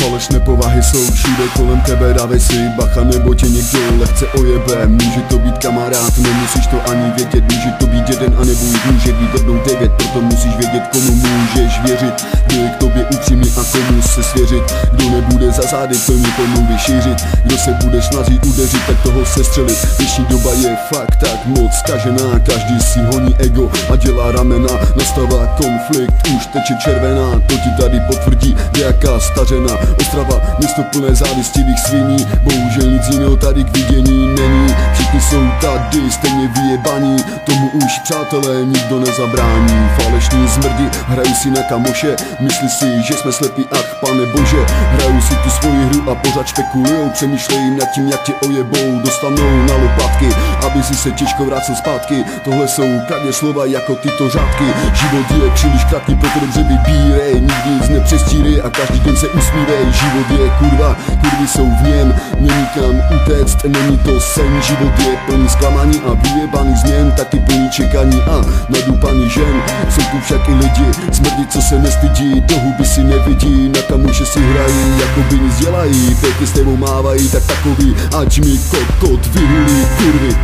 Falešné povahy jsou všude kolem tebe, dávej si bacha, nebo tě někdo lehce ojebe. Může to být kamarád, nemusíš to ani vědět. Může to být jeden a nebo jich může být rovnou 9. Proto musíš vědět, komu můžeš věřit, kdo je k tobě upřímný a komu se svěřit. Kdo nebude za zády plně pomluvy šířit, kdo se bude snažit udeřit, tak toho sestřelit. Dnešní doba je fakt tak moc zkažená, každý si honí ego a dělá ramena. Nastává konflikt, už teče červená, to ti tady potvrdí nějaká stařena. Ostrava, město plné závistivých sviní, bohužel nic jiného tady k vidění není. Všichni jsou tady stejně vyjebaní, tomu už přátelé nikdo nezabrání. Falešní zmrdi hrají si na kamoše, myslí si, že jsme slepí, ach pane bože. Hrajou si tu svoji hru a pořád špekulujou, přemýšlejí nad tím, jak tě ojebou, dostanou na lopatky, aby si se těžko vrátil zpátky. Tohle jsou kladně slova jako tyto řádky. Život je příliš krátký, proto dobře vybírej, nikdy nic nepřestírej a každý den se usmívej. Život je kurva, kurvy jsou v něm, není kam utéct, není to sen. Život je plný zklamání a vyjebaných změn, taky plný čekání a nadupaný žen. Jsou tu však i lidi, smrdi, co se nestydí, do huby si nevidí, na kamuše si hrají, jako by nic dělají, pěkně s tebou mávají, tak takový, ať mi kokot vyhulí, kurvy.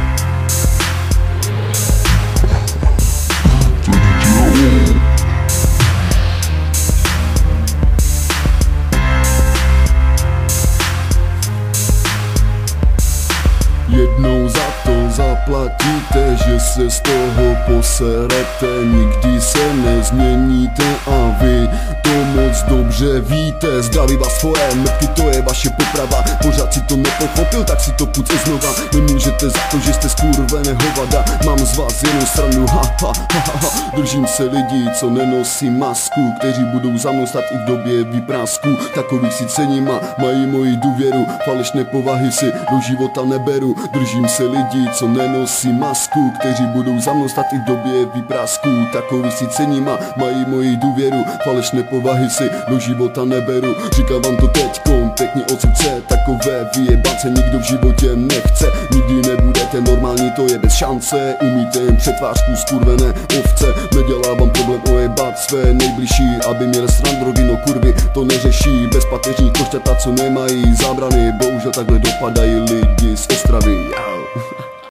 Jednou za to zaplatíte, že se z toho poserete, nikdy se nezměníte a vy to moc dobře víte. Zdraví vás svoje mrtky, to je vaše poprava, pořád si to nepochopil, tak si to půjď znova. Nemůžete za to, že jste skurvené hovada, mám z vás jenom stranu, Držím se lidí, co nenosí masku, kteří budou za mnou stát i v době výprásku. Takových si cením a mají moji důvěru, falešné povahy si do života neberu. Držím se lidí, co nenosí masku, kteří budou za mnou stát i v době výprásku. Takových si cením a mají moji důvěru, falešné povahy si do života neberu. Říkám vám to teďkom, pěkně od srdce, takové vyjebance nikdo v životě nechce. Nikdy nebudete normální, to je bez šance, umíte jen přetvářku skurvené ovce. Nedělá vám problém ojebat své nejbližší, aby měl stran drogy, no kurvy to neřeší. Bezpateřní košťata, co nemají zábrany, bohužel takhle dopadají lidi z Ostravy.